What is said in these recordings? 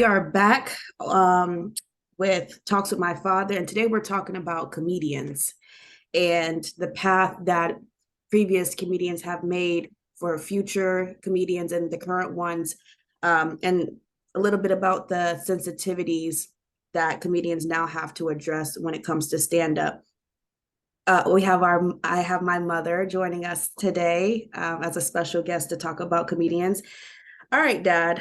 We are back with Talks with My Father, and today we're talking about comedians and the path that previous comedians have made for future comedians and the current ones, and a little bit about the sensitivities that comedians now have to address when it comes to stand up. I have my mother joining us today as a special guest to talk about comedians. All right, Dad.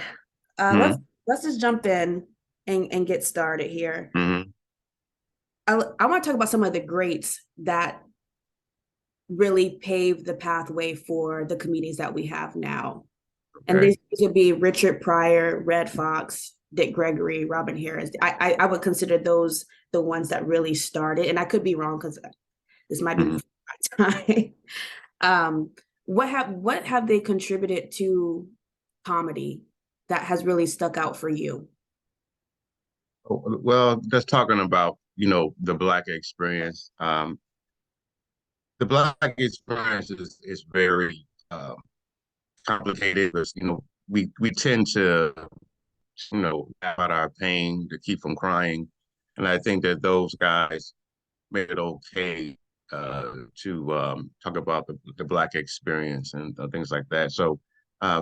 Hmm. Let's just jump in and get started here. Hmm. I want to talk about some of the greats that really paved the pathway for the comedians that we have now. And Okay. these would be Richard Pryor, Red Fox, Dick Gregory, Robin Harris. I would consider those the ones that really started. And I could be wrong because this might be Hmm. before my time. um, what have they contributed to comedy that has really stuck out for you? Well, just talking about, the Black experience. The Black experience is very complicated because, we tend to, about our pain to keep from crying. And I think that those guys made it okay to talk about the Black experience and things like that. So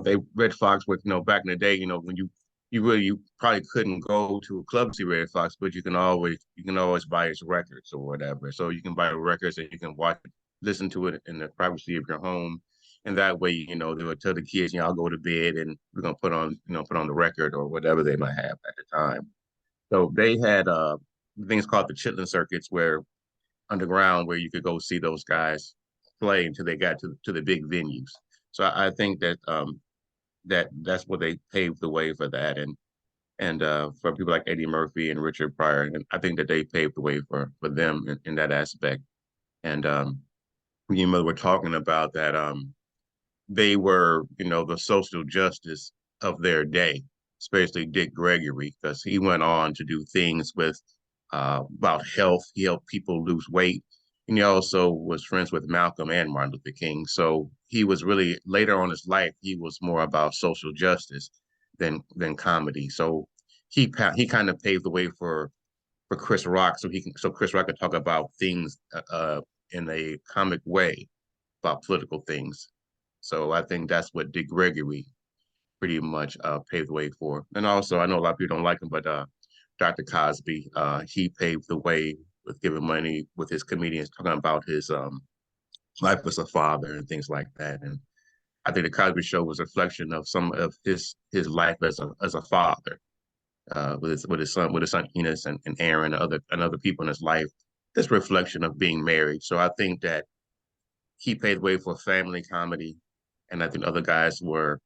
they Red Fox with back in the day, when you probably couldn't go to a club to see Red Fox, but you can always buy his records or whatever. So you can buy the records and you can listen to it in the privacy of your home. And that way, they would tell the kids, I'll go to bed and we're gonna put on the record or whatever they might have at the time. So they had things called the Chitlin circuits where underground where you could go see those guys play until they got to the big venues. So I think that that's what they paved the way for that, and for people like Eddie Murphy and Richard Pryor, and I think that they paved the way for them in that aspect. And we're talking about that. They were, the social justice of their day, especially Dick Gregory, because he went on to do things with about health. He helped people lose weight. And he also was friends with Malcolm and Martin Luther King. So he was really later on in his life, he was more about social justice than comedy. So he kind of paved the way for Chris Rock, so Chris Rock could talk about things in a comic way about political things. So I think that's what Dick Gregory pretty much paved the way for. And also, I know a lot of people don't like him, but Dr. Cosby, he paved the way with giving money with his comedians, talking about his life as a father and things like that. And I think the Cosby Show was a reflection of some of his life as a father, with his son Enos and Aaron and other people in his life. This reflection of being married. So I think that he paved the way for family comedy, and I think other guys were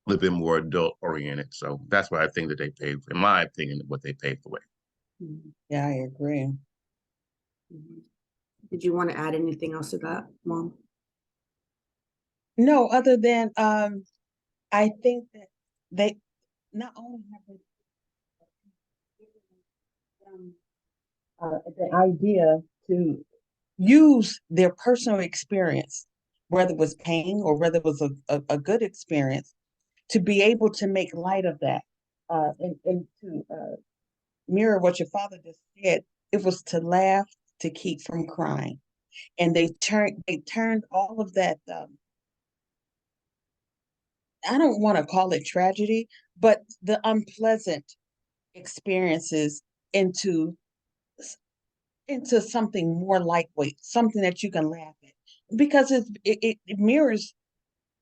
a little bit more adult oriented. So that's what I think that they paved, in my opinion, what they paved the way. Mhm. Yeah, I agree. Mhm. Did you want to add anything else to that, Mom? No, other than I think that they not only have they given the idea to use their personal experience, whether it was pain or whether it was a good experience, to be able to make light of that, and to mirror what your father just said. It was to laugh, to keep from crying, and they turned all of that. I don't want to call it tragedy, but the unpleasant experiences into into something more lightweight, something that you can laugh at, because it mirrors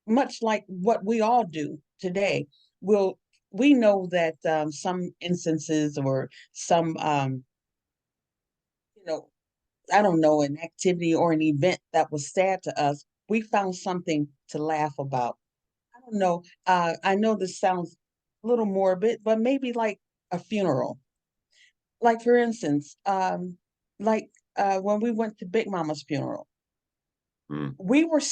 much like what we all do today. We'll we know that some instances or some you know I don't know, an activity or an event that was sad to us, we found something to laugh about. I don't know. I know this sounds a little morbid, but maybe like a funeral. Like for instance, like when we went to Big Mama's funeral, Mm. we were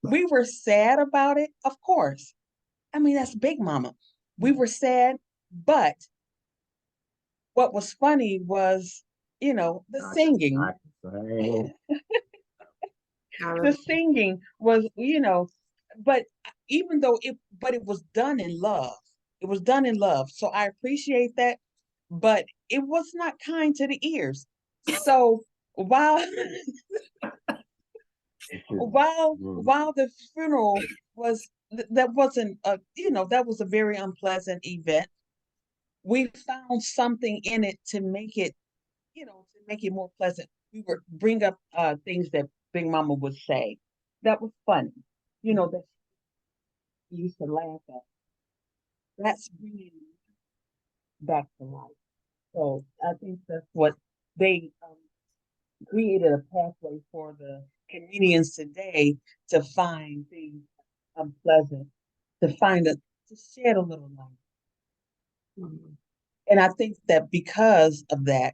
we were sad about it, of course. I mean, that's Big Mama. We were sad, but what was funny was, the singing. I The remember. singing was, but even though it was done in love, It was done in love. So I appreciate that, but it was not kind to the ears. So while while the funeral was that wasn't a that was a very unpleasant event. We found something in it to make it to make it more pleasant. We would bring up things that Big Mama would say that was funny, that she used to laugh at. That's bringing back to life. So I think that's what they created a pathway for the comedians today to find things unpleasant, to shed a little light. Mm-hmm. And I think that because of that,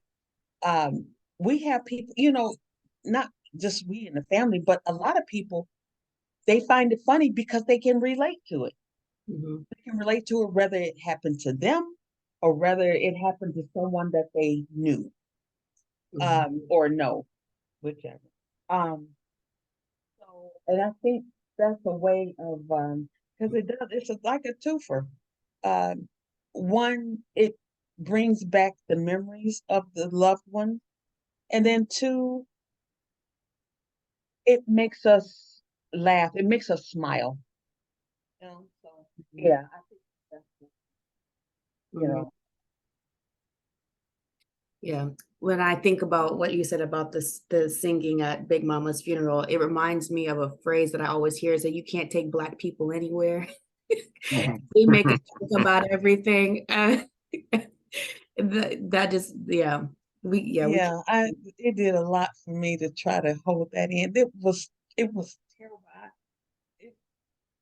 we have people, not just we in the family, but a lot of people, they find it funny because they can relate to it. Mm-hmm. They can relate to it whether it happened to them or whether it happened to someone that they knew, or know, whichever. So, and I think that's a way of, because it's like a twofer. One, it brings back the memories of the loved one, and then two, it makes us laugh. It makes us smile. So yeah, I think that's Yeah. When I think about what you said about the singing at Big Mama's funeral, it reminds me of a phrase that I always hear is that you can't take Black people anywhere. We make a joke about everything. That just, yeah. It did a lot for me to try to hold that in. It was terrible.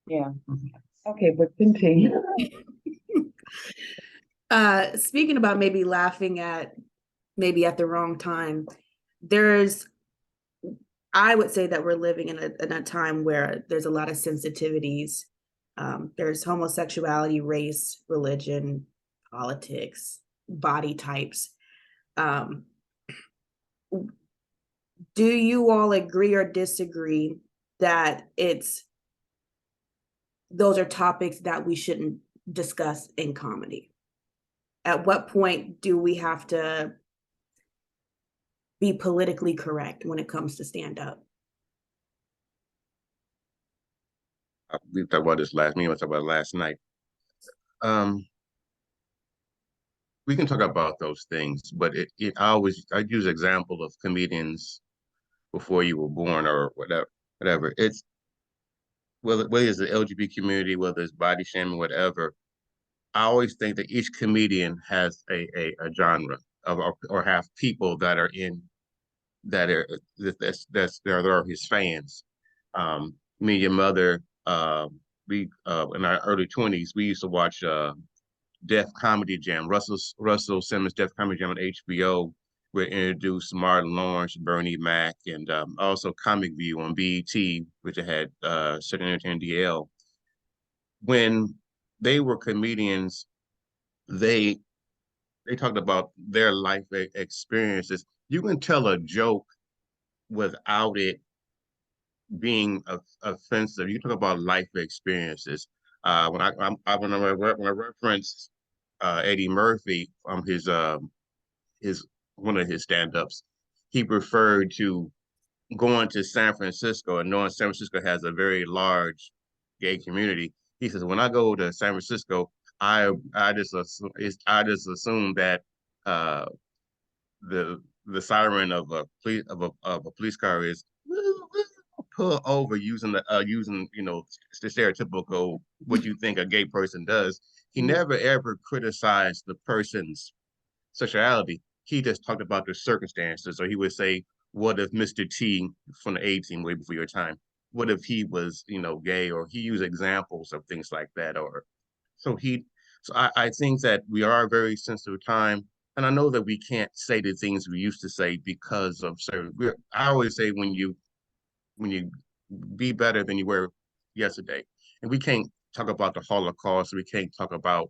Yeah. Okay, but continue. Speaking about maybe laughing at maybe at the wrong time, I would say that we're living in a time where there's a lot of sensitivities. There's homosexuality, race, religion, politics, body types. Do you all agree or disagree that those are topics that we shouldn't discuss in comedy? At what point do we have to be politically correct when it comes to stand up? We talked about this last meeting. We talked about it last night. We can talk about those things, but I use example of comedians before you were born or whatever. It's whether it's the LGBT community, whether it's body shaming, whatever. I always think that each comedian has a genre or have people that are in that are his fans. Me and your mother, we in our early 20s, we used to watch Def Comedy Jam, Russell Simmons Def Comedy Jam on HBO. We introduced Martin Lawrence, Bernie Mac, and also Comic View on BET, which had Certain Entertainment DL. When they were comedians, they talked about their life experiences. You can tell a joke without it being offensive. You talk about life experiences. When I referenced Eddie Murphy from his one of his stand-ups, he referred to going to San Francisco and knowing San Francisco has a very large gay community. He says, when I go to San Francisco, I just assume that uh, the siren of a police car is pull over using the stereotypical what you think a gay person does. He never ever criticized the person's sexuality. He just talked about the circumstances. So he would say, what if Mr. T from the A-Team way before your time? What if he was, gay? Or he used examples of things like that. So I think that we are a very sensitive time. And I know that we can't say the things we used to say because of certain. I always say when you be better than you were yesterday, and we can't talk about the Holocaust. We can't talk about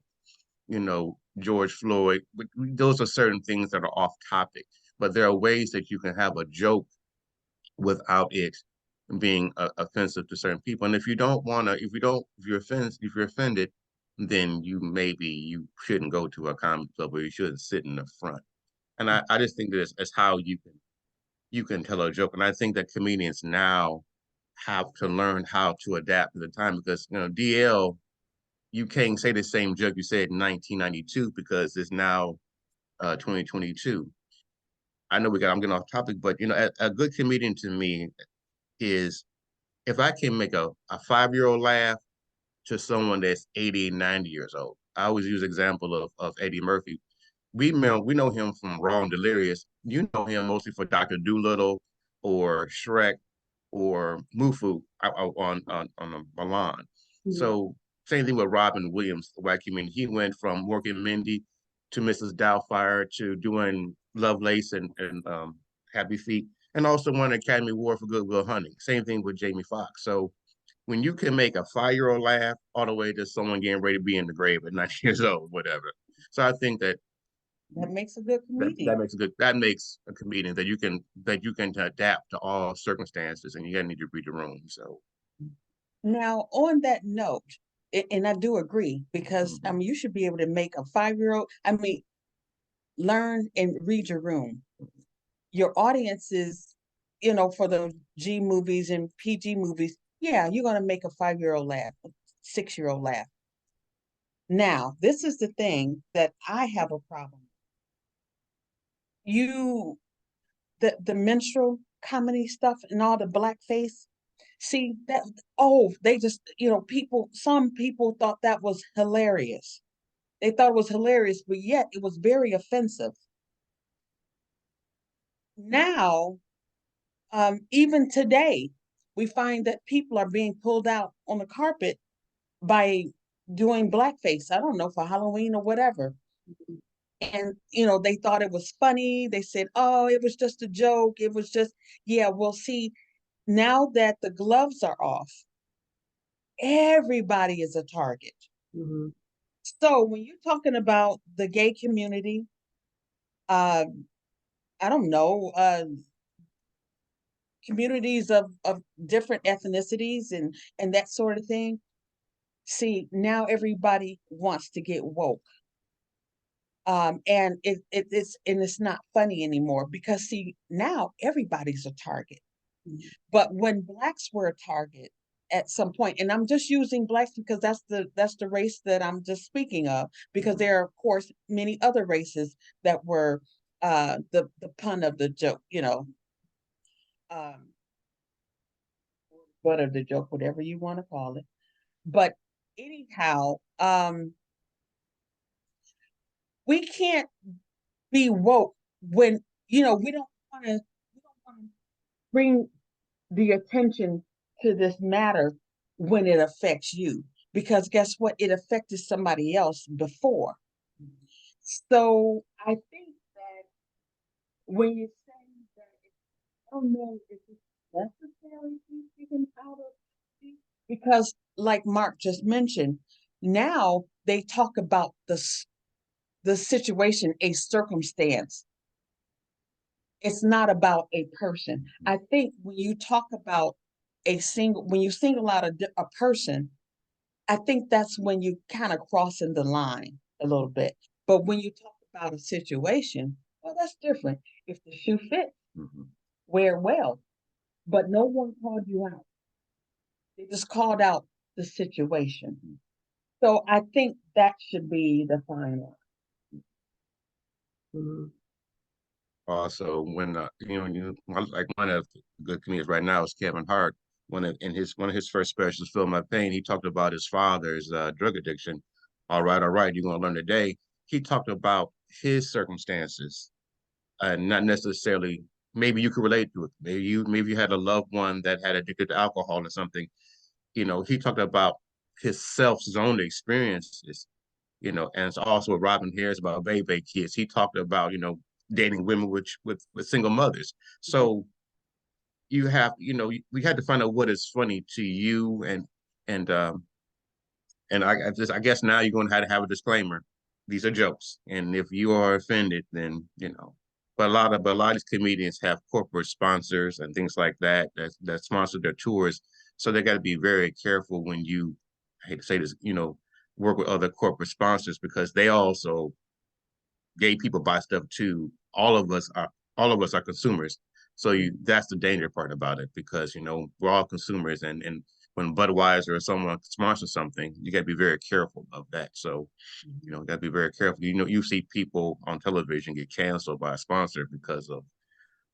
George Floyd. Those are certain things that are off topic, but there are ways that you can have a joke without it being offensive to certain people. And if you're offended, then you shouldn't go to a comedy club, or you shouldn't sit in the front. And I just think that it's how you can tell a joke. And I think that comedians now have to learn how to adapt to the time, because DL, you can't say the same joke you said in 1992 because it's now 2022. I know I'm getting off topic, but a good comedian to me is if I can make a 5-year-old laugh to someone that's 80, 90 years old. I always use example of Eddie Murphy. We know him from Raw and Delirious. You know him mostly for Dr. Doolittle or Shrek or Mufu on Milan. Mhm. So same thing with Robin Williams, the white comedian. He went from working Mindy to Mrs. Doubtfire to doing Lovelace and Happy Feet, and also won an Academy Award for Good Will Hunting. Same thing with Jamie Foxx. So when you can make a 5-year-old laugh all the way to someone getting ready to be in the grave at 90 years old, whatever. So I think that That makes a good comedian. that makes a comedian that you can adapt to all circumstances, and you gotta need to read the room. So Now, on that note, and I do agree, because mhm. you should be able to make a 5-year-old, learn and read your room. Your audience is, for the G movies and PG movies, yeah, you're gonna make a 5-year-old laugh, a 6-year-old laugh. Now, this is the thing that I have a problem. You the minstrel comedy stuff and all the blackface. See that, oh, they just, some people thought that was hilarious. They thought it was hilarious, but yet it was very offensive. Now, even today, we find that people are being pulled out on the carpet by doing blackface. I don't know, for Halloween or whatever. And, they thought it was funny. They said, oh, it was just a joke. It was just, yeah, well, see, now that the gloves are off, everybody is a target. Mhm. So when you're talking about the gay community, uh, I don't know, communities of different ethnicities and that sort of thing. See, now everybody wants to get woke. And it's not funny anymore, because see, now everybody's a target. Mhm. But when blacks were a target at some point, and I'm just using blacks because that's the race that I'm just speaking of, because Mhm. there are of course many other races that were the pun of the joke, um butt of the joke, whatever you want to call it. But anyhow, we can't be woke when we don't want to bring the attention to this matter when it affects you, because guess what, it affected somebody else before. So I think that when you say that, I don't know if it's necessary to be taken out of the, because like Mark just mentioned, now they talk about the situation, a circumstance. It's not about a person. I think when you talk about when you single out a person, I think that's when you kind of crossing the line a little bit. But when you talk about a situation, well, that's different. If the shoe fits, Mhm. wear well. But no one called you out. They just called out the situation. So I think that should be the fine line. Mhm. Also, when like one of the good comedians right now is Kevin Hart. One of his first specials, "Feel My Pain," he talked about his father's drug addiction. All right, you're gonna learn today. He talked about his circumstances, and not necessarily. Maybe you could relate to it. Maybe you had a loved one that had addicted to alcohol or something. He talked about his self's own experiences. And it's also with Robin Harris about baby kids. He talked about, dating women with single mothers. So we had to find out what is funny to you, and I guess now you're going to have a disclaimer. These are jokes, and if you are offended, then. But a lot of these comedians have corporate sponsors and things like that sponsor their tours, so they got to be very careful when you. I hate to say this, work with other corporate sponsors because they also gay people buy stuff too. All of us are consumers. So that's the danger part about it because we're all consumers and when Budweiser or someone sponsors something, you got to be very careful of that. So, got to be very careful. You see people on television get canceled by a sponsor because of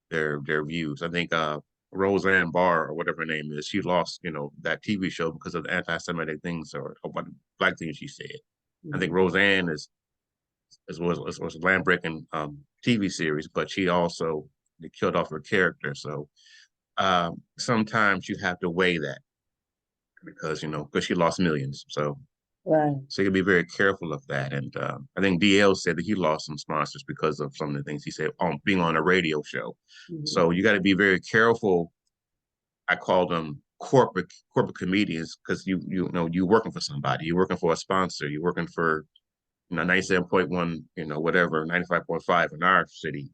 their views. I think Roseanne Barr or whatever her name is, she lost that TV show because of the anti-Semitic things or what black things she said. I think Roseanne was a land-breaking TV series, but she also killed off her character. So sometimes you have to weigh that because she lost millions. So Right. so you can be very careful of that. And I think DL said that he lost some sponsors because of some of the things he said on being on a radio show. So you got to be very careful. I call them corporate comedians because you're working for somebody, you're working for a sponsor, you're working for 97.1, whatever, 95.5 in our city,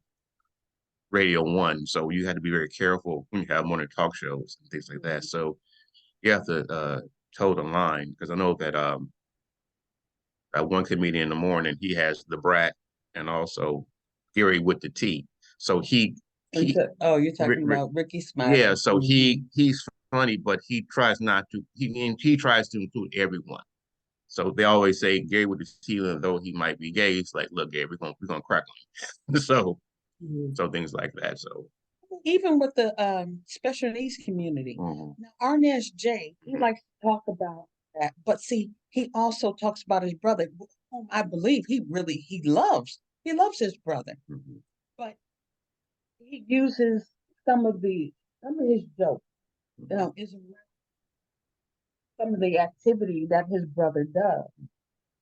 Radio One. So you had to be very careful when you have morning talk shows and things like that. So you have to toe the line because I know that one comedian in the morning, he has the brat and also Gary with the T. So you're talking about Ricky Smiley. Yeah, so he's funny, but he tries not to. He tries to include everyone. So they always say Gary with the T, though he might be gay. It's like, look, Gary, we're gonna crack on you. So things like that. So even with the special needs community, now Arnez J, he likes to talk about that, but see, he also talks about his brother, whom I believe he loves. He loves his brother, but he uses some of his jokes, is some of the activity that his brother does.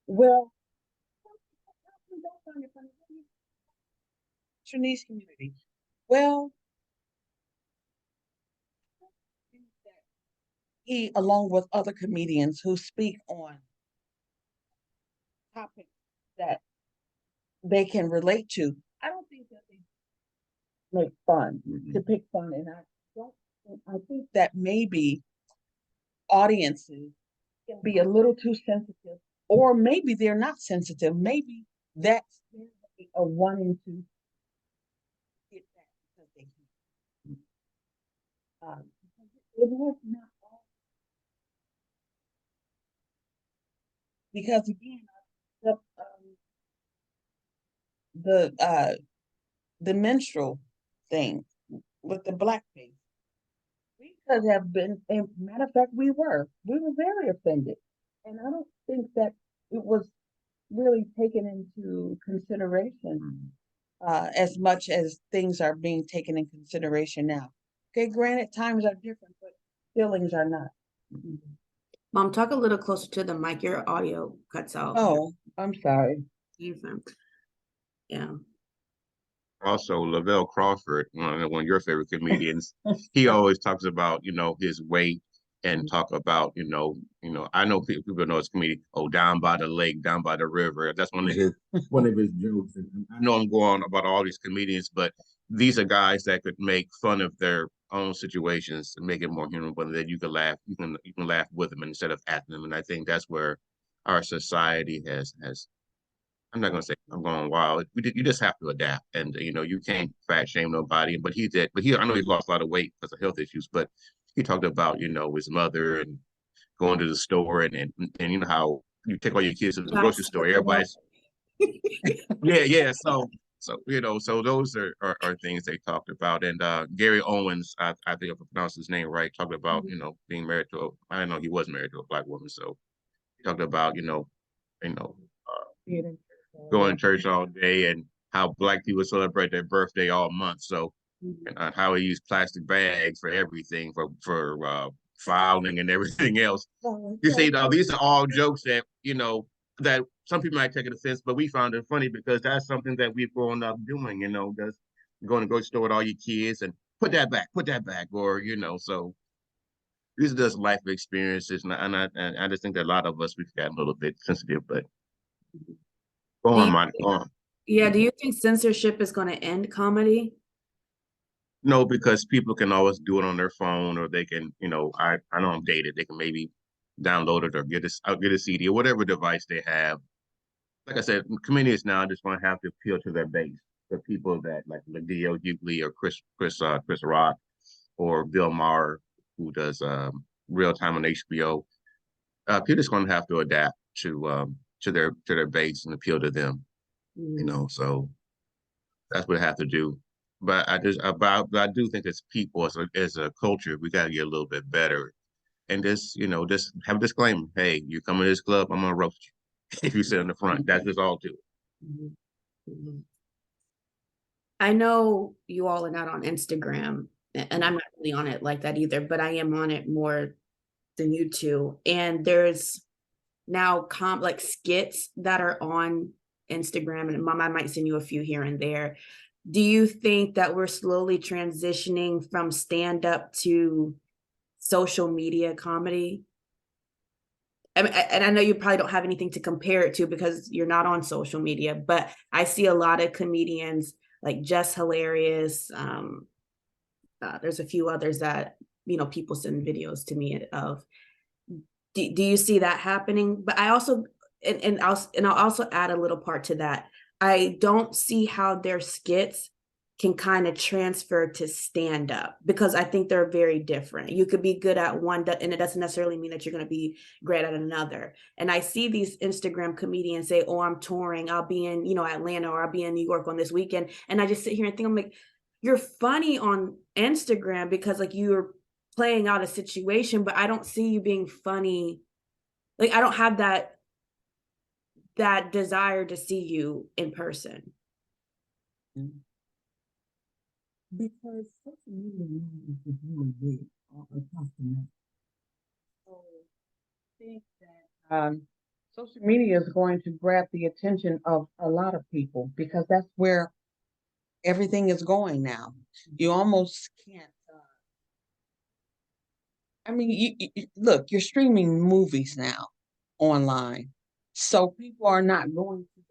Well, special needs community. Well, he, along with other comedians who speak on topics that they can relate to, I don't think that they make fun to pick fun, and I think that maybe audiences can be a little too sensitive, or maybe they're not sensitive. Maybe that's their way of wanting to get that because they can. It was not all because again, the menstrual thing with the blackface. We could have been, a matter of fact, we were very offended. And I don't think that it was really taken into consideration as much as things are being taken in consideration now. Okay, granted, times are different, but feelings are not. Mom, talk a little closer to the mic. Your audio cuts out. Oh, I'm sorry. Yeah. also Lavelle Crawford, one of your favorite comedians, he always talks about his weight and talk about I know people know his comedian. Oh, down by the lake, down by the river. That's one of his jokes. And I know I'm going on about all these comedians, but these are guys that could make fun of their own situations and make it more human. But then you can laugh, you can laugh with them instead of at them. And I think that's where our society has. I'm not gonna say I'm going wild. You just have to adapt, and you can't fat shame nobody. But he did. But I know he lost a lot of weight because of health issues. But he talked about his mother and going to the store and how you take all your kids to the grocery store. Everybody's yeah. So those are things they talked about. And Gary Owens, I think if I pronounced his name right, talked about being married to I know he was married to a black woman. So he talked about going to church all day and how black people celebrate their birthday all month. So and how he used plastic bags for everything for filing and everything else. You see, these are all jokes that that some people might take it offense, but we found it funny because that's something that we've grown up doing. That's going to go to the store with all your kids and put that back, or so these are just life experiences, and I just think that a lot of us we've gotten a little bit sensitive, but go on, Monty. Go on. Yeah, do you think censorship is going to end comedy? No, because people can always do it on their phone, or they can, I know I'm dated. They can maybe download it or get a CD or whatever device they have. Like I said, comedians now just want to have to appeal to their base, the people that like D.L. Hughley or Chris Rock or Bill Maher, who does real time on HBO. People just going to have to adapt to their base and appeal to them. You know, so that's what I have to do. But I do think as people, as a culture, we got to get a little bit better and just have a disclaimer. Hey, you come to this club, I'm gonna roast you if you sit in the front. That's just all to it. Mhm. I know you all are not on Instagram, and I'm not really on it like that either, but I am on it more than you two. And there's now like skits that are on Instagram, and Mom, I might send you a few here and there. Do you think that we're slowly transitioning from stand-up to social media comedy? I mean, and I know you probably don't have anything to compare it to because you're not on social media, but I see a lot of comedians like Just Hilarious. There's a few others that, people send videos to me of. Do you see that happening? But I also, I'll also add a little part to that. I don't see how their skits can kind of transfer to stand up because I think they're very different. You could be good at one, and it doesn't necessarily mean that you're going to be great at another. And I see these Instagram comedians say, "Oh, I'm touring. I'll be in, Atlanta, or I'll be in New York on this weekend." And I just sit here and think, I'm like, you're funny on Instagram because like you're playing out a situation, but I don't see you being funny. Like I don't have that desire to see you in person. Because social media now is really big across the net. So I think that social media is going to grab the attention of a lot of people because that's where everything is going now. You almost can't. I mean, look, you're streaming movies now online, so people are not going to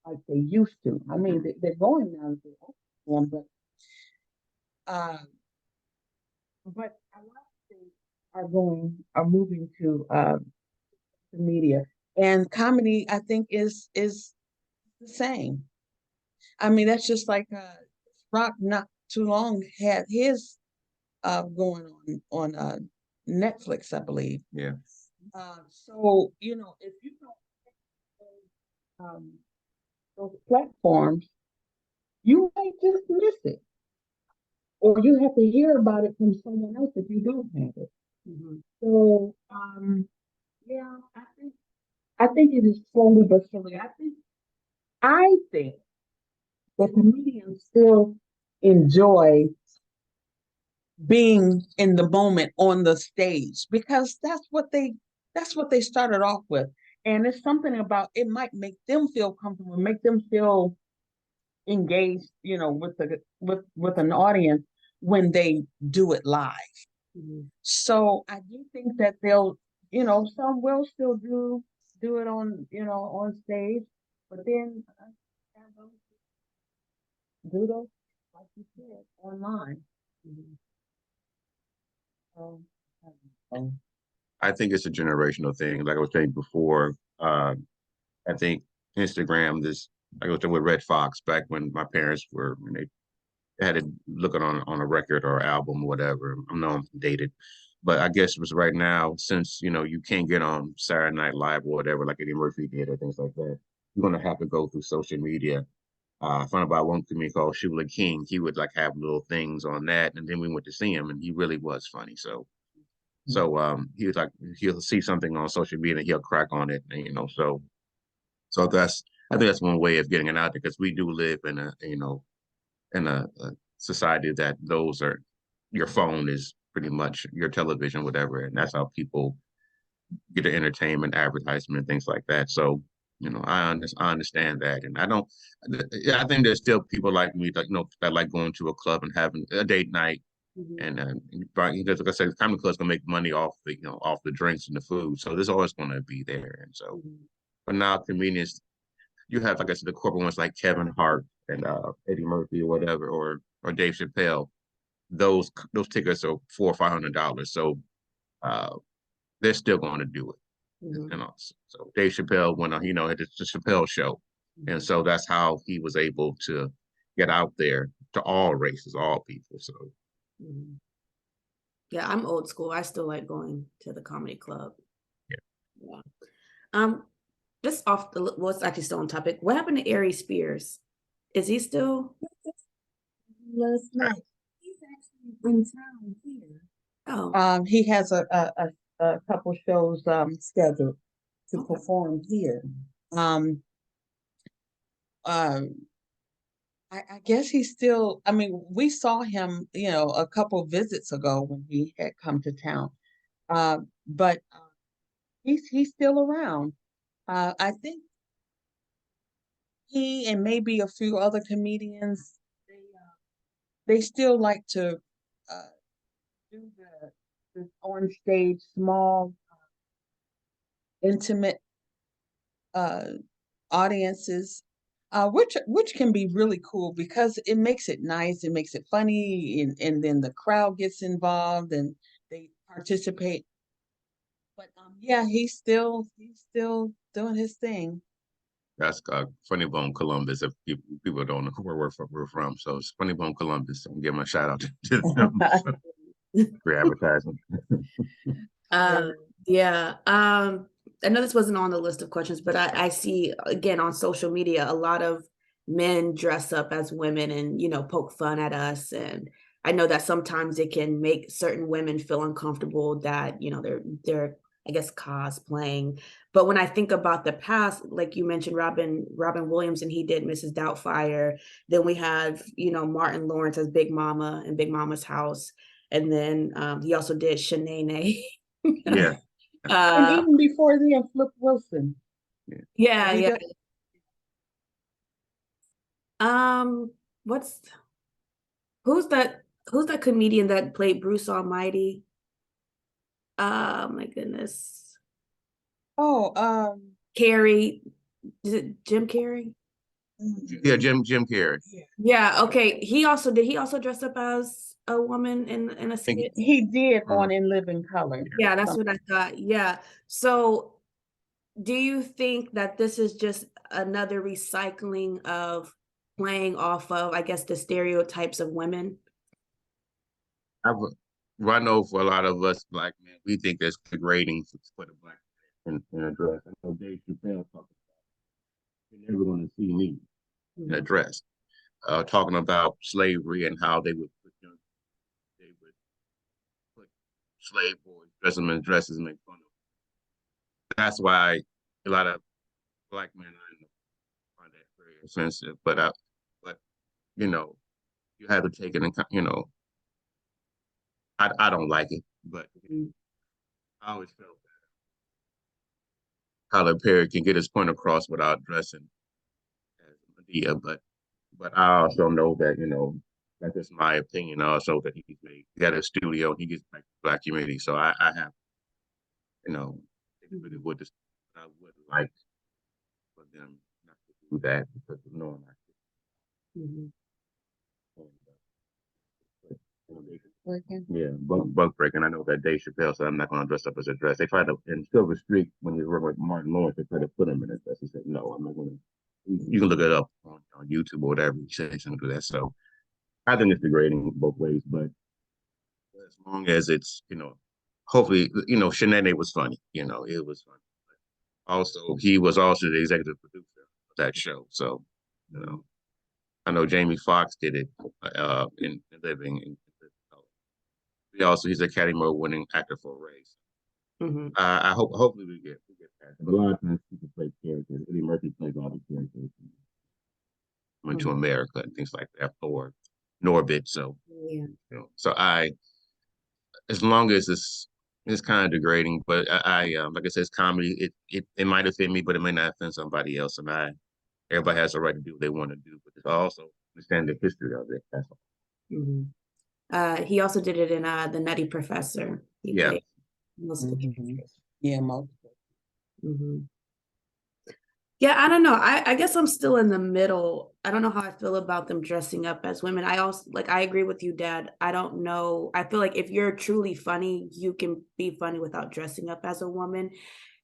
like they used to. I mean, they're going now to the open one, uh, but a lot of things are moving to the media, and comedy I think is the same. I mean, that's just like Rock not too long had his going on Netflix, I believe. Yeah. So if you don't those platforms, you might just miss it, or you have to hear about it from someone else if you don't have it. Mm-hmm. So yeah, I think it is slowly but surely. I think that comedians still enjoy being in the moment on the stage because that's what they started off with. And it's something about it might make them feel comfortable, make them feel engaged, with an audience when they do it live. Mm-hmm. So I do think that they'll, some will still do it on stage, but then do those, like you said, online. Mm-hmm. I think it's a generational thing. Like I was saying before, I think Instagram, like I was saying with Red Fox back when my parents when they had it looking on a record or album or whatever. I know I'm dated, but I guess it was right now since you can't get on Saturday Night Live or whatever like Eddie Murphy did or things like that. You're gonna have to go through social media. I found about one comedian called Shula King. He would like have little things on that, and then we went to see him, and he really was funny. So he was like he'll see something on social media and he'll crack on it, and so I think that's one way of getting it out there because we do live in a society that your phone is pretty much your television, whatever, and that's how people get the entertainment, advertisement, things like that. So I understand that, and I don't. Yeah, I think there's still people like me that like going to a club and having a date night. Mm-hmm. And because like I said, comedy clubs gonna make money off the drinks and the food, so there's always gonna be there. And so, Mm-hmm. but now convenience, you have like I said, the corporate ones like Kevin Hart and Eddie Murphy or whatever, or Dave Chappelle. Those tickets are $400 or $500. So they're still going to do it. Mhm. And also, so Dave Chappelle went on, it's the Chappelle show. And Mhm. so that's how he was able to get out there to all races, all people. So Mhm. Yeah, I'm old school. I still like going to the comedy club. yeah. Yeah. Um, just off the well, it's actually still on topic. What happened to Ari Spears? Is he still? Last night. He's actually in town here. Oh, He has a couple shows scheduled to okay. perform here. Um, uh, I guess he's still. I mean, we saw him, a couple visits ago when he had come to town. But he's still around. I think he and maybe a few other comedians they still like to uh, do the on stage small intimate uh, audiences, which can be really cool because it makes it nice, it makes it funny, and then the crowd gets involved and they participate. But yeah, he's still doing his thing. That's Funny Bone Columbus. If people don't know where we're from, so it's Funny Bone Columbus. So give them a shout out to them for advertising. Um, Yeah. yeah. I know this wasn't on the list of questions, but I see again on social media a lot of men dress up as women and poke fun at us. And I know that sometimes it can make certain women feel uncomfortable that they're I guess cosplaying. But when I think about the past, like you mentioned, Robin Williams, and he did Mrs. Doubtfire. Then we have Martin Lawrence as Big Mama in Big Mama's House, and then he also did Shanae. Yeah. And Uh, even before then, Flip Wilson. yeah, He yeah. does. Um, what's who's that comedian that played Bruce Almighty? My goodness. Oh, Carrey, is it Jim Carrey? Yeah, Jim Carrey. yeah. Yeah, okay. He also dress up as a woman in a Think, skit? He did uh, on In Living Color. Yeah, that's Some- what I thought. Yeah. So do you think that this is just another recycling of playing off of, I guess, the stereotypes of women? I know for a lot of us black men, we think that's degrading to put a black man in a dress. I know Dave Chappelle talked about you're never going to see me in a Mhm. dress. Talking about slavery and how they would put slave boys, dress them in dresses and make fun of them. That's why a lot of black men find that very offensive. But you know, you have to take it in. I don't like it, but Mhm. I always felt that Tyler Perry can get his point across without dressing as Medea. But I also know that that's just my opinion. Also that he got a studio, he gets back to the black community. So I have it really would just I would like for them not to do that because of knowing I Mhm. Working. yeah, bunk breaking. I know that Dave Chappelle said I'm not going to dress up as a dress. They tried to in Silver Streak when he was working with Martin Lawrence. They tried to put him in a dress. He said, "No, I'm not going to." You can look it up on YouTube or whatever. He said he's going to do that. So I think it's degrading both ways. But as long as it's hopefully Shanae was funny. It was funny. Also, he was also the executive producer of that show. So I know Jamie Foxx did it in Living. He's an Academy Award winning actor for Race. Mhm. I hopefully we get past it. But a lot of times people play characters. Eddie Murphy plays all the characters into Mhm. America and things like that, or Norbit. So Yeah. so as long as it's kind of degrading, but like I said, it's comedy. It might offend me, but it may not offend somebody else. And everybody has a right to do what they want to do, but I also understand the history of it. That's all. Mhm. He also did it in The Nutty Professor. He Yeah. played most of the Mhm. characters. Yeah, multiple. Mhm. Yeah, I don't know. I guess I'm still in the middle. I don't know how I feel about them dressing up as women. I also like I agree with you, Dad. I don't know. I feel like if you're truly funny, you can be funny without dressing up as a woman.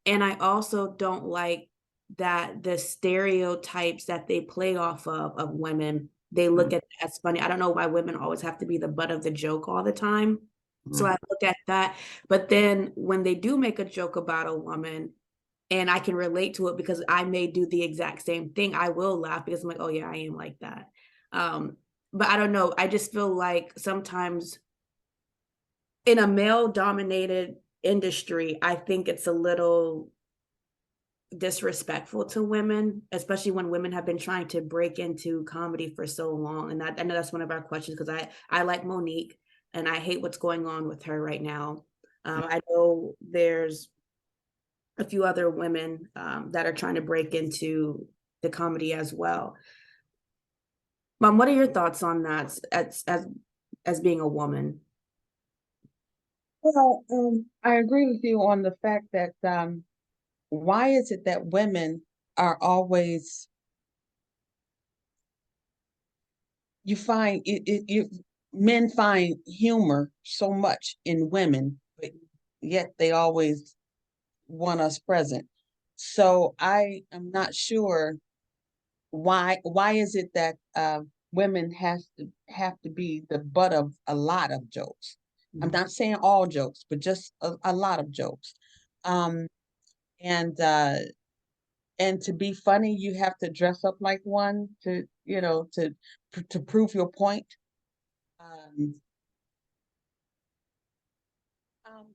And I also don't like that the stereotypes that they play off of women, they look at as funny. I don't know why women always have to be the butt of the joke all the time. So Mhm. I look at that. But then when they do make a joke about a woman, and I can relate to it because I may do the exact same thing, I will laugh because I'm like, oh yeah, I am like that. Um, but I don't know. I just feel like sometimes in a male dominated industry, I think it's a little disrespectful to women, especially when women have been trying to break into comedy for so long. And I know that's one of our questions because I like Monique and I hate what's going on with her right now. I know there's a few other women that are trying to break into the comedy as well. Mom, what are your thoughts on that as being a woman? Well, I agree with you on the fact that why is it that women are always you find it you men find humor so much in women, but yet they always want us present. So I am not sure why is it that women have to be the butt of a lot of jokes. I'm not saying all jokes, but just a lot of jokes. Um, and and to be funny, you have to dress up like one to to prove your point. Um,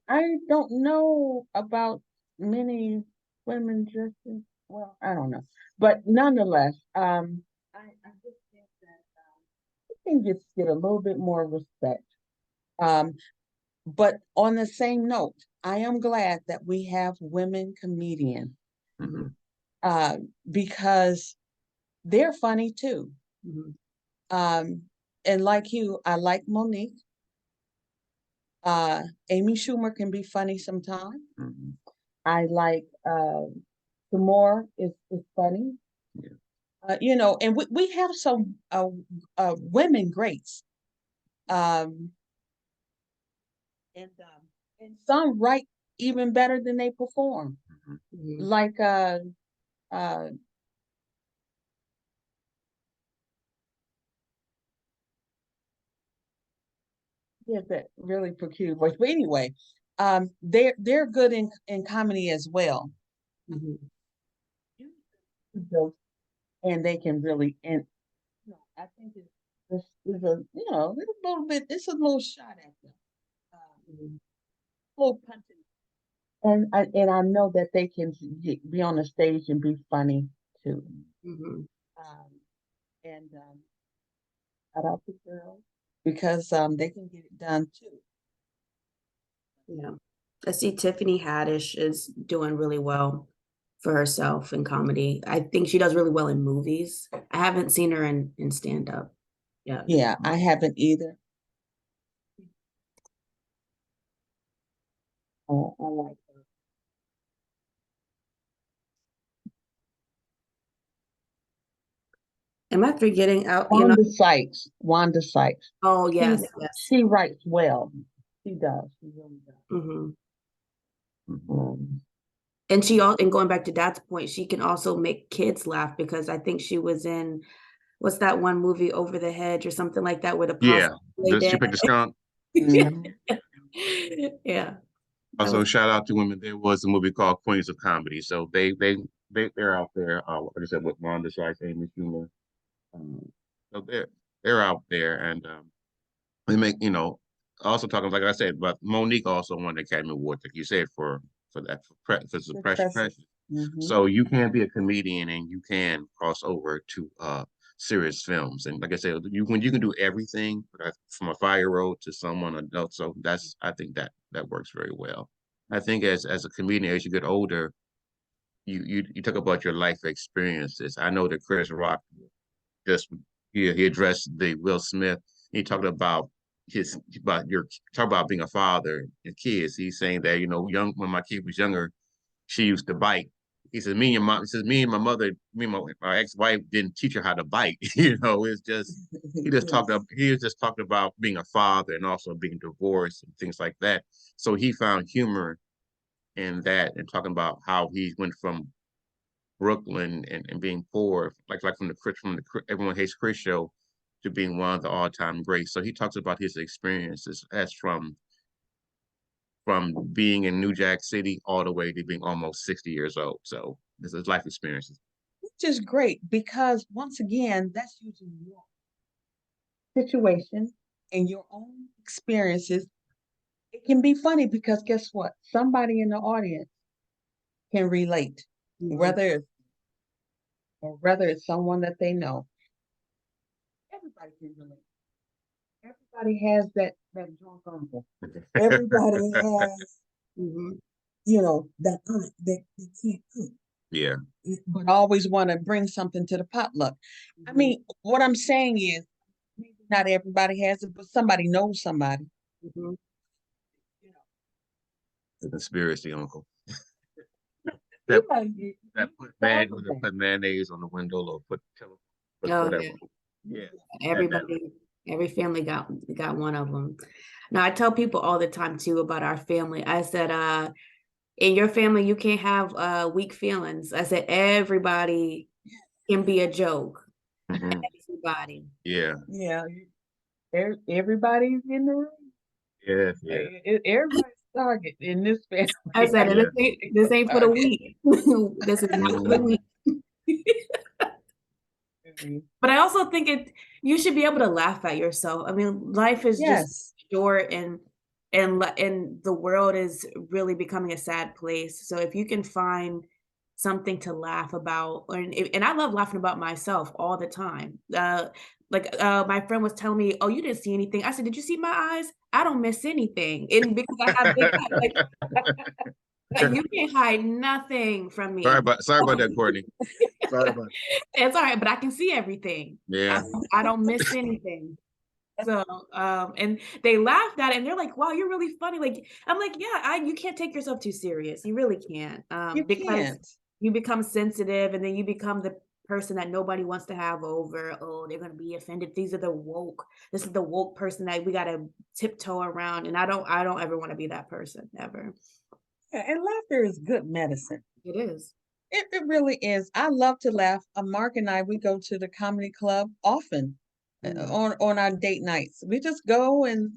I don't know about many women dressing. Well, I don't know, but nonetheless, I just think that we can get a little bit more respect. Um, but on the same note, I am glad that we have women comedians Mhm. uh, because they're funny too. Mhm. Um, and like you, I like Monique. Amy Schumer can be funny sometimes. Mhm. I like Samore is funny. Yeah. And we have some women greats. Um, and some write even better than they perform. Mhm. Mhm. Like uh he has that really peculiar voice. But anyway, they're good in comedy as well. Mhm. Jokes, and they can really and I think this is a little bit it's a little shot at them. Mhm. Little punching. And I know that they can be on the stage and be funny too. Mhm. Um, and shout out to girls because they can get it done too. Yeah. I see Tiffany Haddish is doing really well for herself in comedy. I think she does really well in movies. I haven't seen her in stand up yet. Yeah, I haven't either. I like her. Am I forgetting out, Wanda Sykes. oh She yes, yes. she writes well. She does. She really does. Mhm. Mhm. Um, And and going back to Dad's point, she can also make kids laugh because I think she was in what's that one movie Over the Hedge or something like that where the possum Yeah. lay She down. picked the skunk. mhm. Yeah, that Also, was shout out to women. There was a movie called Queens of Comedy. So they're out there. Like I said, with Wanda Sykes, Amy Schumer. Um, so they're out there, and they make also talking like I said, but Monique also won the Academy Award, like you said, for that for Good Precious precious. Precious. Hmm. So you can be a comedian and you can cross over to serious films. And like I said, when you can do everything from a 5 year old to someone adult, so that's I think that works very well. I think as a comedian, as you get older, you talk about your life experiences. I know that Chris Rock just he addressed the Will Smith. He talked about his about your talk about being a father and kids. He's saying that young when my kid was younger, she used to bite. he says, me and your mom, he says, me and my mother, me and my ex-wife didn't teach her how to bite. It's just, he just talked about being a father and also being divorced and things like that. So he found humor in that and talking about how he went from Brooklyn and being poor, like from the Everyone Hates Chris show to being one of the all-time greats. So he talks about his experiences as from being in New Jack City all the way to being almost 60 years old. So this is life experiences. Which is great because once again, that's using your situation and your own experiences. It can be funny because guess what? Somebody in the audience can relate, whether it's someone that they know. Everybody can relate. Everybody has that drunk uncle. Everybody has, that aunt that can't cook. Yeah. But always want to bring something to the potluck. I mean, what I'm saying is, maybe not everybody has it, but somebody knows somebody. The conspiracy uncle. that put mayonnaise on the window or put whatever. Yeah. Every family got one of them. Now I tell people all the time too about our family. I said, in your family, you can't have weak feelings. I said everybody can be a joke. Everybody. Yeah. Yeah. Everybody's in the room. Yeah. Everybody's target in this family. I said this ain't for the weak. This is not for the weak. But I also think you should be able to laugh at yourself. I mean, life is just short and the world is really becoming a sad place. So if you can find something to laugh about, and I love laughing about myself all the time. My friend was telling me, "Oh, you didn't see anything." I said, "Did you see my eyes? I don't miss anything." And because I have big eyes, like you can't hide nothing from me. Sorry about that, Courtney. Sorry about that. It's all right, but I can see everything. Yeah. I don't miss anything. So, and they laughed at it and they're like, wow, you're really funny. Like, I'm like, yeah, you can't take yourself too serious. You really can't. Because you become sensitive and then you become the person that nobody wants to have over. Oh, they're going to be offended. This is the woke person that we got to tiptoe around. And I don't ever want to be that person ever. Yeah, and laughter is good medicine. It is. It really is. I love to laugh. Mark and I, we go to the comedy club often on our date nights. We just go and,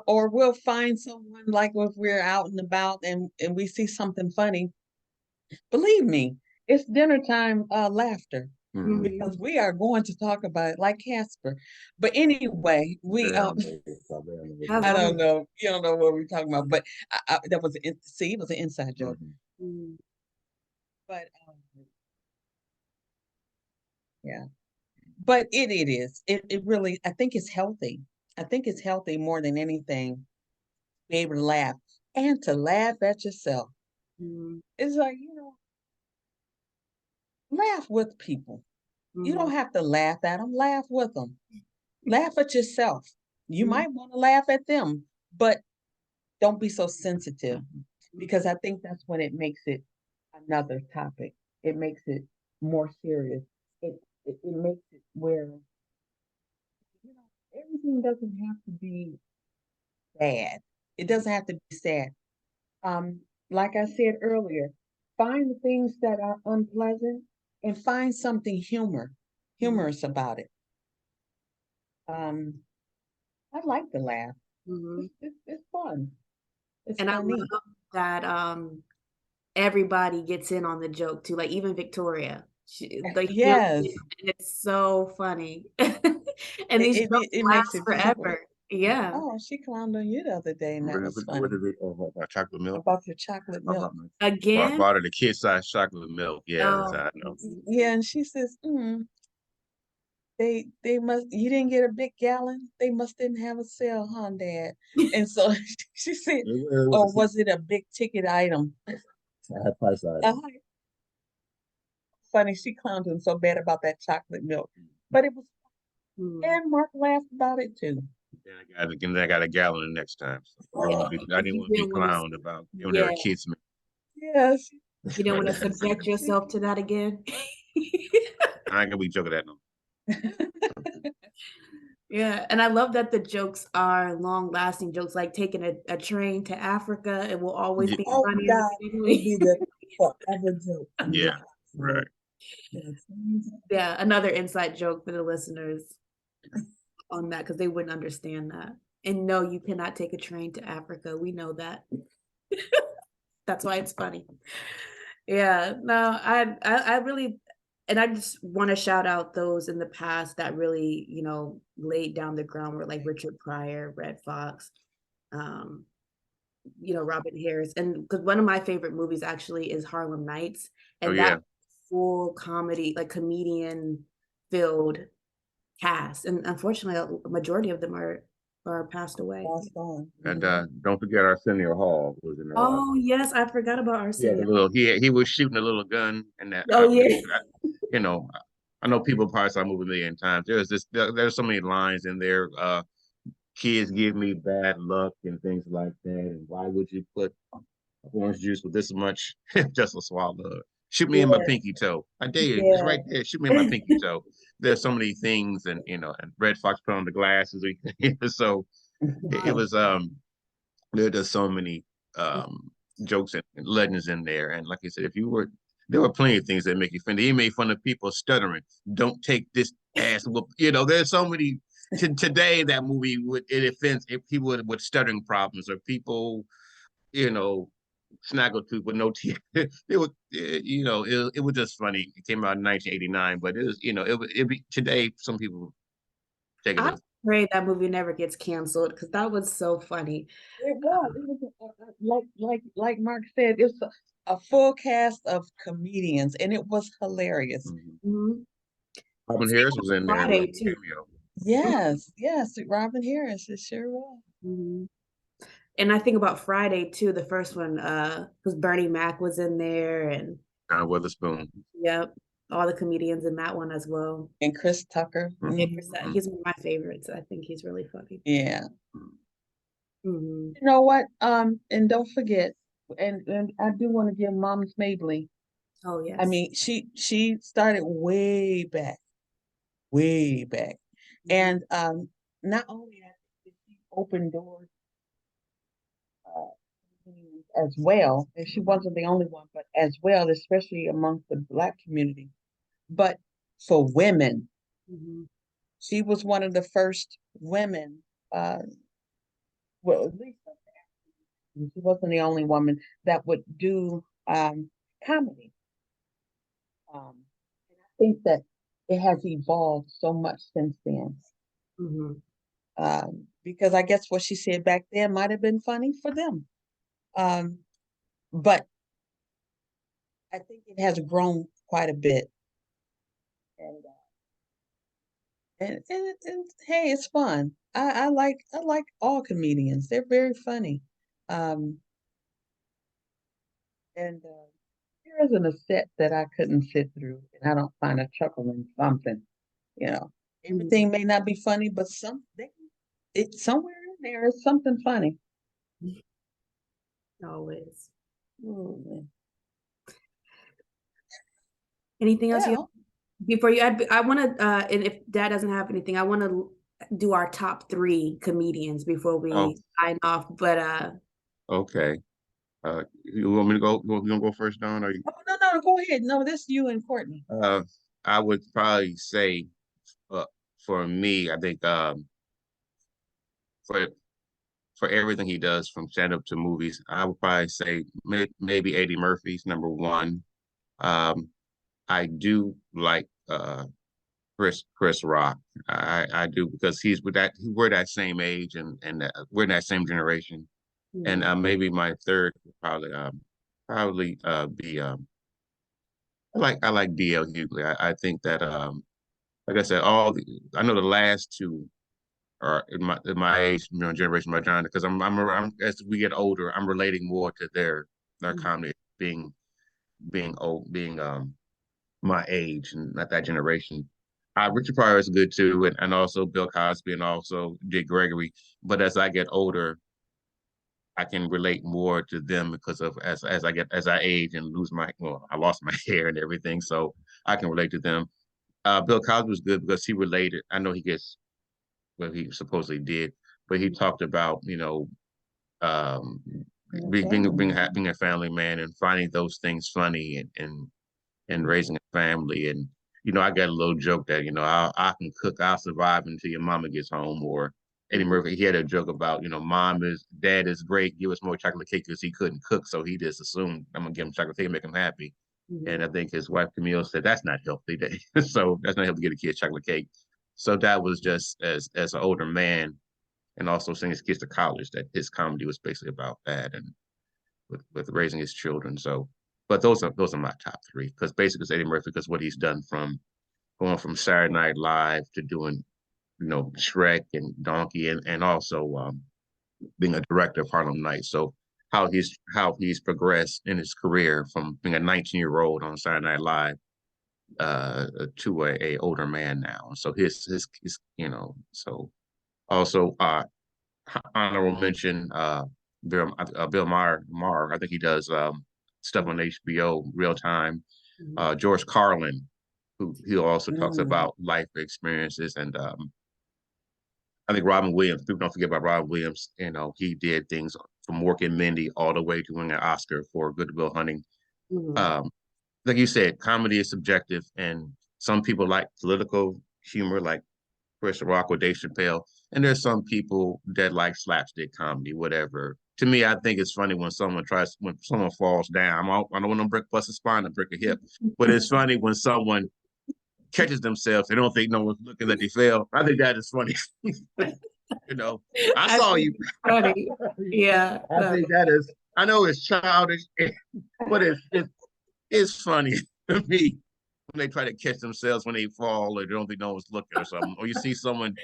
or we'll find someone like if we're out and about and we see something funny. Believe me, it's dinner time laughter because we are going to talk about it like Casper. But anyway, I don't know. You don't know what we're talking about, but that was it was an inside joke. But yeah, but it is. It really, I think it's healthy. I think it's healthy more than anything to be able to laugh and to laugh at yourself. It's like, laugh with people. You don't have to laugh at them, laugh with them. Laugh at yourself. You might want to laugh at them, but don't be so sensitive because I think that's when it makes it another topic. It makes it more serious. It makes it where everything doesn't have to be bad. It doesn't have to be sad. Like I said earlier, find the things that are unpleasant and find something humorous about it. I like to laugh. It's fun. And funny. I love that everybody gets in on the joke too, like even Victoria. Yes. It's so funny. And these jokes last forever. Yeah. Oh, she clowned on you the other day, and that was funny. About chocolate milk? About your chocolate milk. Again? Bought her the kid-size chocolate milk. Yeah, I know. Yeah, and she says, they must, you didn't get a big gallon? They must didn't have a sale, huh, Dad? And so she said, or was it a big ticket item? High price item. Funny, she clowned him so bad about that chocolate milk. But it was, and Mark laughed about it too. Then I got a gallon next time. So I didn't want to be clowned about giving her a kid's milk. Yes. You don't want to subject yourself to that again. I ain't gonna be joking that no. Yeah, and I love that the jokes are long-lasting jokes, like taking a train to Africa. It will always Yeah, be Oh funny in the God, it would family. be the forever joke. yeah, right. Yes. Yeah, another inside joke for the listeners on that because they wouldn't understand that. And no, you cannot take a train to Africa. We know that. That's why it's funny. Yeah, no, I really, and I just want to shout out those in the past that really, laid down the groundwork, like Richard Pryor, Red Fox, um, Robin Harris, and because one of my favorite movies actually is Harlem Nights, Oh and that yeah. full comedy, like comedian filled cast, and unfortunately, a majority of them are passed away. Lost on. And don't forget Arsenio Hall was in Oh yes, I forgot about yeah, the Arsenio. little he was shooting a little gun and that Oh yeah. you know, I know people probably saw the movie a million times. There's so many lines in there. Kids give me bad luck and things like that. And why would you put orange juice with this much just a swallow? Shoot me in my Yeah. pinky toe. I dare you, it's Yeah. right there. Shoot me in my pinky toe. There's so many things, and and Red Fox put on the glasses. So it was there's just so many jokes and legends in there. And like I said, there were plenty of things that make you funny. He made fun of people stuttering. Don't take this ass whoop. There's so many. Today, that movie it offends if people with stuttering problems or people, snaggletooth with no teeth. It was, it was just funny. It came out in 1989, but it was, today. Some people take it I as pray that movie never gets canceled because that was so funny. It was. It was like Mark said. It's a full cast of comedians, and it was hilarious. Mhm. Robin Same Harris with was in there, a Friday little too. cameo. Yes, yes, Robin Harris. It sure was. Mhm. And I think about Friday too, the first one, because Bernie Mac was in there, and John Witherspoon. yep, all the comedians in that one as well. And Chris Tucker. Yeah, Mhm. he's one of my favorites. I think he's really funny. Yeah. Hmm. You know what? And don't forget, and I do want to give Mom's Mabley. Oh I yes. mean, she started way back, Mhm. and not only that, did she open doors as well, and she wasn't the only one, but as well, especially amongst the Black community. But for women, Mhm. she was one of the first women. Uh, well, at least she wasn't the only woman that would do comedy. And I think that it has evolved so much since then. Mhm. Because I guess what she said back then might have been funny for them. Um, but I think it has grown quite a bit. And and hey, it's fun. I like all comedians. They're very funny. Um, and there isn't a set that I couldn't sit through and I don't find a chuckle in something. You know, Mhm. everything may not be funny, but it's somewhere in there is something funny. Always. Mm. Anything else you Well, before you add? I want to, and if Dad doesn't have anything, I want to do our top three comedians before Oh, we sign off. But okay. You want me to go? You gonna go first, Don? Or you? oh no, go ahead. No, this you and Courtney. I would probably say, uh, for me, I think for for everything he does from stand up to movies, I would probably say maybe Eddie Murphy's number one. Um, I do like Chris Rock. I do because we're that same age and we're in that same generation. And mhm. maybe my third would probably be I like DL Hughley. I think that like I said, I know the last two are in my age, generation, my genre, because I'm as we get older, I'm relating more to their comedy being old, being my age and not that generation. Richard Pryor is good too, and also Bill Cosby and also Dick Gregory. But as I get older, I can relate more to them because of as I age and lose I lost my hair and everything, so I can relate to them. Bill Cosby was good because he related. I know he gets well, he supposedly did, but he talked about um, being a family man and finding those things funny and raising a family. And I got a little joke that I can cook, I'll survive until your mama gets home. Or Eddie Murphy, he had a joke about dad is great, give us more chocolate cake because he couldn't cook, so he just assumed I'm gonna give him chocolate cake and make him happy. And I think his wife Camille said that's not healthy. So that's not healthy to get a kid chocolate cake. So that was just as an older man and also sending his kids to college, that his comedy was basically about that and with raising his children. So, but those are my top three because basically it's Eddie Murphy because what he's done from going from Saturday Night Live to doing Shrek and Donkey and also being a director of Harlem Nights. So how he's progressed in his career from being a 19-year-old on Saturday Night Live to a older man now. So his so also honorable mention Bill Maher. I think he does stuff on HBO real time. George Carlin, who he also talks about life experiences, and I think Robin Williams. People don't forget about Robin Williams. He did things from Mork and Mindy all the way to winning an Oscar for Good Will Hunting. Like you said, comedy is subjective, and some people like political humor, like Chris Rock or Dave Chappelle, and there's some people that like slapstick comedy, whatever. To me, I think it's funny when someone falls down. I don't want to bust a spine or break a hip, but it's funny when someone catches themselves. They don't think no one's looking that they fell. I think that is funny. I saw you. Funny. Yeah. I think that is. I know it's childish, but it's funny to me when they try to catch themselves when they fall or they don't think no one's looking or something. Or you see someone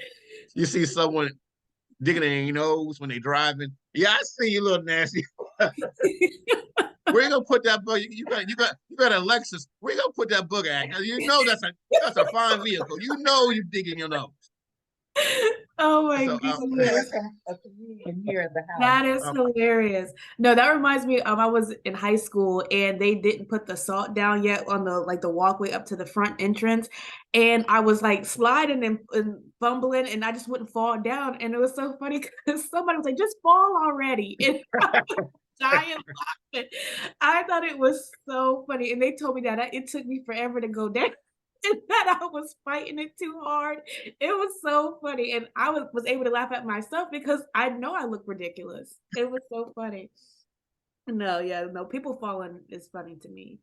digging in your nose when they're driving. Yeah, I see you, little nasty. Where you gonna put that bug? You got a Lexus. Where you gonna put that bug at? That's a fine vehicle. You digging your nose. Oh my goodness. That is hilarious. No, that reminds me I was in high school and they didn't put the salt down yet on the walkway up to the front entrance. And I was like sliding and fumbling and I just wouldn't fall down. And it was so funny because somebody was like, just fall already. And I was dying laughing. I thought it was so funny. And they told me that it took me forever to go down. And that I was fighting it too hard. It was so funny. And I was able to laugh at myself because I know I look ridiculous. It was so funny. No, people falling is funny to me.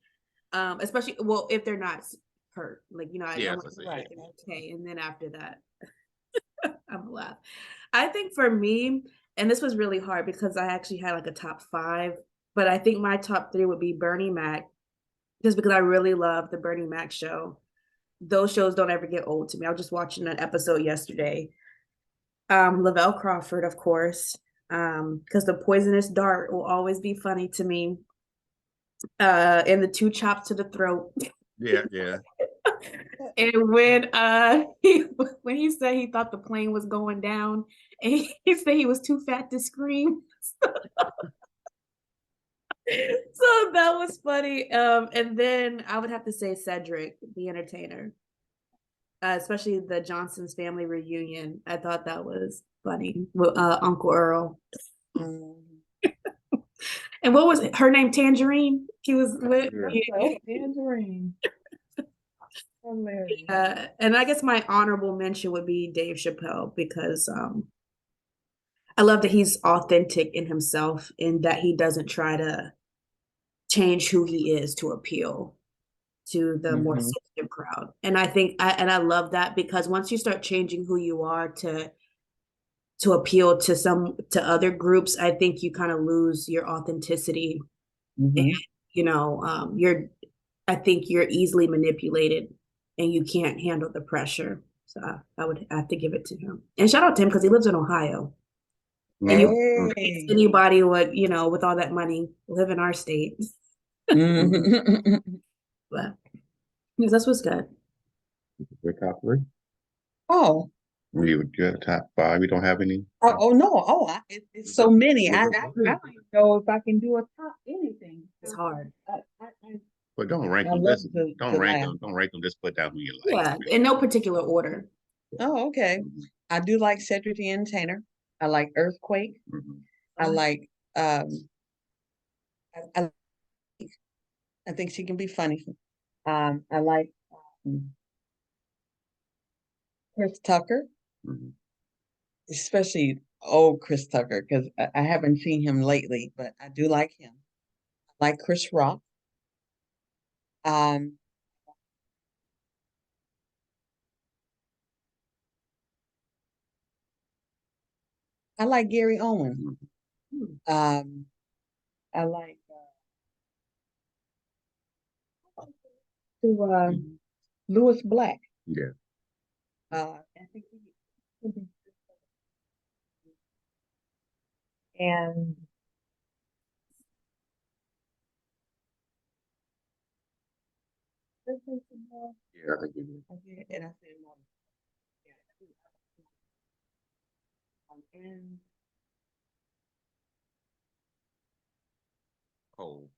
Especially, well, if they're not hurt. Like, I know right. Okay. And then after that, I'm laugh. I think for me, and this was really hard because I actually had like a top 5, but I think my top 3 would be Bernie Mac, just because I really love the Bernie Mac show. Those shows don't ever get old to me. I was just watching an episode yesterday. Lavelle Crawford, of course, because the poisonous dart will always be funny to me. And the 2 chops to the throat. Yeah. And when he said he thought the plane was going down, and he said he was too fat to scream. So that was funny. And then I would have to say Cedric, the Entertainer, especially the Johnson's family reunion. I thought that was funny with Uncle Earl. And what was her name? Tangerine. He was with Tangerine. and I guess my honorable mention would be Dave Chappelle because I love that he's authentic in himself and that he doesn't try to change who he is to appeal to the more sensitive crowd. And I think I love that because once you start changing who you are to appeal to other groups, I think you kind of lose your authenticity. And, I think you're easily manipulated and you can't handle the pressure. So I would have to give it to him. And shout out to him because he lives in Ohio. And anybody would, with all that money, live in our state. But that's what's good. Your top 3? Oh, You have top five. We don't have any. Oh no! It's so many. I don't even know if I can do a top anything. It's hard. But don't rank I them. love Just to don't rank laugh. them. Don't rank them. Just put down who you like. Yeah, in no particular order. Oh, okay. I do like Cedric the Entertainer. I like Earthquake. Mhm. I like I I think she can be funny. I like um, Chris Tucker, Mhm. especially old Chris Tucker, because I haven't seen him lately, but I do like him. I like Chris Rock. Um, I like Gary Owen. Mhm. Um, I like to Mhm. Lewis Black. Yeah. I think and Yeah. I think you do. and I said more. And Cole.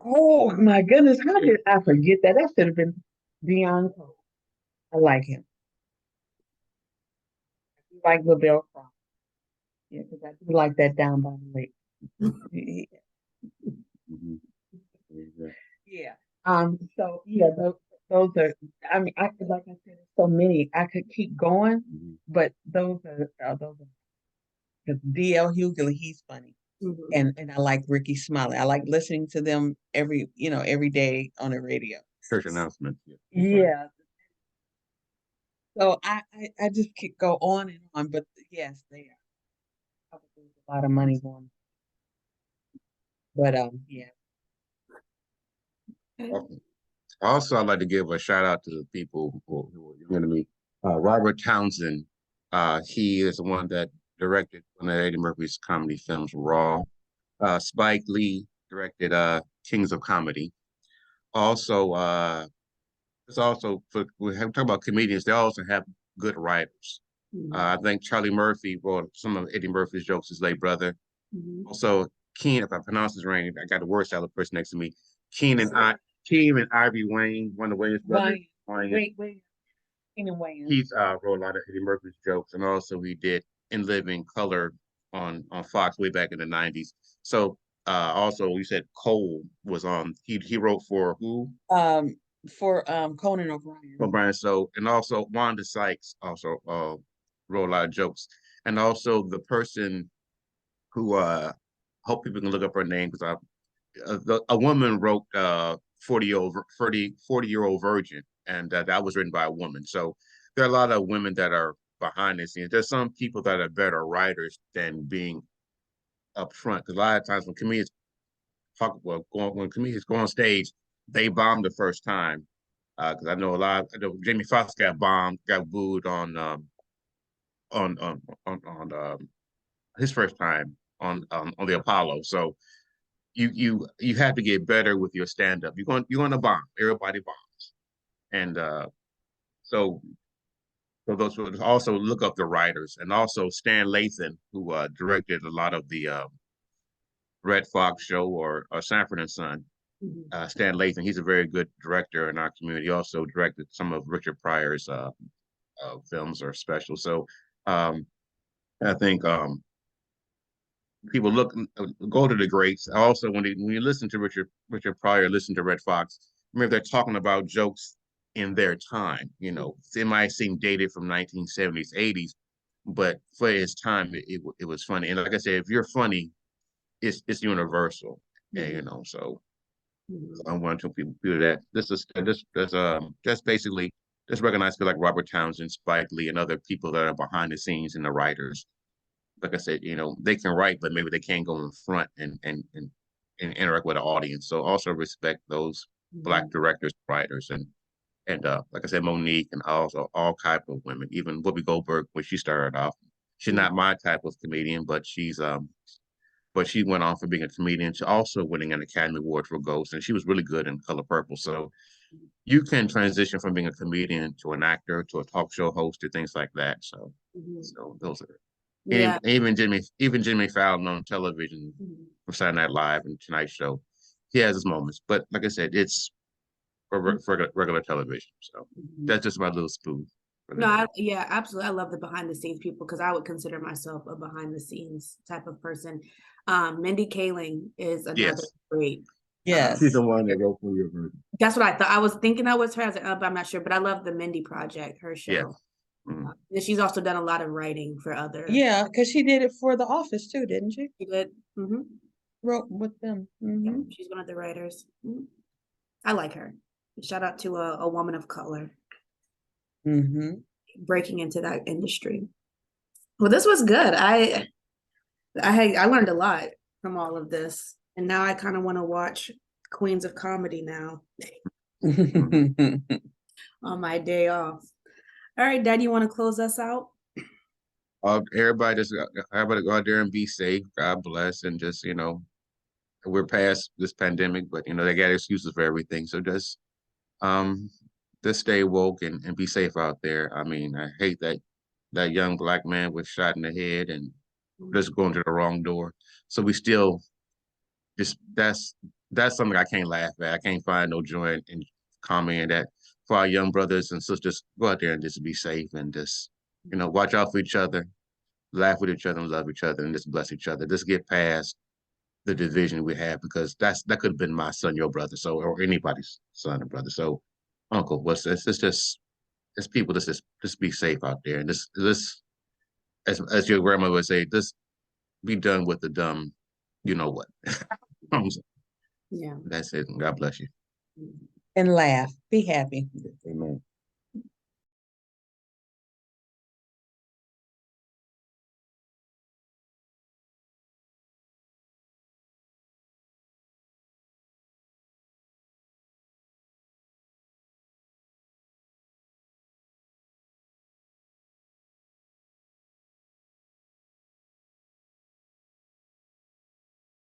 oh my goodness, how did I forget that? That should have been Dion Cole. I like him. I like LaBelle Crawford. Yeah, because I do like that down by the lake. Mhm. Yeah. Yeah. So yeah, those are. I mean, I could, like I said, so many. I could keep going, Mhm. but those are because D.L. Hughley, he's funny, Mhm. and I like Ricky Smiley. I like listening to them every day on the radio. Church announcement. Yeah. Yeah. So I just could go on and on, but yes, they are. Probably a lot of money going. But yeah. Awesome. Also, I'd like to give a shout out to the people who are younger than me. Robert Townsend. He is the one that directed one of Eddie Murphy's comedy films, Raw. Spike Lee directed Kings of Comedy. Also, it's also for we have talk about comedians. They also have good writers. Mhm. I think Charlie Murphy wrote some of Eddie Murphy's jokes. His late brother. Mhm. Also, Keen, if I pronounce his name, I got the word salad person next to me. Keen and Ivy Wayne, one of Wayne's brothers. Wait, Keenan Wayans. He's wrote a lot of Eddie Murphy's jokes, and also he did In Living Color on Fox way back in the '90s. So also you said Cole was on. He wrote for who? Um, for Conan O'Brien. O'Brien. So and also Wanda Sykes also wrote a lot of jokes, and also the person who hope people can look up her name because a woman wrote 40-year-old virgin, and that was written by a woman. So there are a lot of women that are behind the scenes. There's some people that are better writers than being up front. Because a lot of times when comedians go on stage, they bomb the first time. Because I know Jamie Foxx got bombed, got booed on his first time on the Apollo. So you have to get better with your stand up. You're going to bomb. Everybody bombs, and so so those also look up the writers, and also Stan Lathan, who directed a lot of the Red Fox show or Sanford and Son. Mhm. Stan Lathan, he's a very good director in our community. He also directed some of Richard Pryor's films or specials. So um, I think people go to the greats. Also, when you listen to Richard Pryor, listen to Red Fox, remember they're talking about jokes in their time. It might seem dated from 1970s, 80s, but for its time, it was funny. And like I said, if you're funny, it's universal. And so Mhm. I want to people that just basically just recognize people like Robert Townsend, Spike Lee, and other people that are behind the scenes and the writers. Like I said, they can write, but maybe they can't go in front and interact with the audience. So also respect those Black Mhm. directors, writers, and like I said, Monique, and also all type of women. Even Whoopi Goldberg, when she started off, she's not my type of comedian, but she went on for being a comedian. She also winning an Academy Award for Ghost, and she was really good in Color Purple. So you can transition from being a comedian to an actor to a talk show host to things like that. So, so those are Yeah. even Jimmy Fallon on television for Saturday Night Live and Tonight Show, he has his moments. But like I said, it's for regular television. So that's just my little spoof. No, yeah, absolutely. I love the behind the scenes people because I would consider myself a behind the scenes type of person. Mindy Kaling is another great. Yes. She's the one that wrote for your version. That's what I thought. I was thinking that was her, but I'm not sure. But I love the Mindy Project, her show. Yes. And she's also done a lot of writing for other. Yeah, because she did it for The Office too, didn't she? She did. Wrote with them. Yeah, she's one of the writers. I like her. Shout out to a woman of color. Breaking into that industry. Well, this was good. I learned a lot from all of this, and now I kind of want to watch Queens of Comedy now on my day off. All right, Dad, you want to close us out? Everybody go out there and be safe. God bless, and just we're past this pandemic, but they got excuses for everything. So just stay woke and be safe out there. I mean, I hate that young Black man was shot in the head and just going to the wrong door. So we still just that's something I can't laugh at. I can't find no joy in commenting that for our young brothers and sisters. Go out there and just be safe and just watch out for each other, laugh with each other, and love each other, and just bless each other. Just get past the division we have, because that could have been my son, your brother, so, or anybody's son or brother. So, Uncle, it's just people just be safe out there, and this as your grandmother would say, just be done with the dumb, you know what. Yeah. That's it. God bless you. And laugh. Be happy. Amen.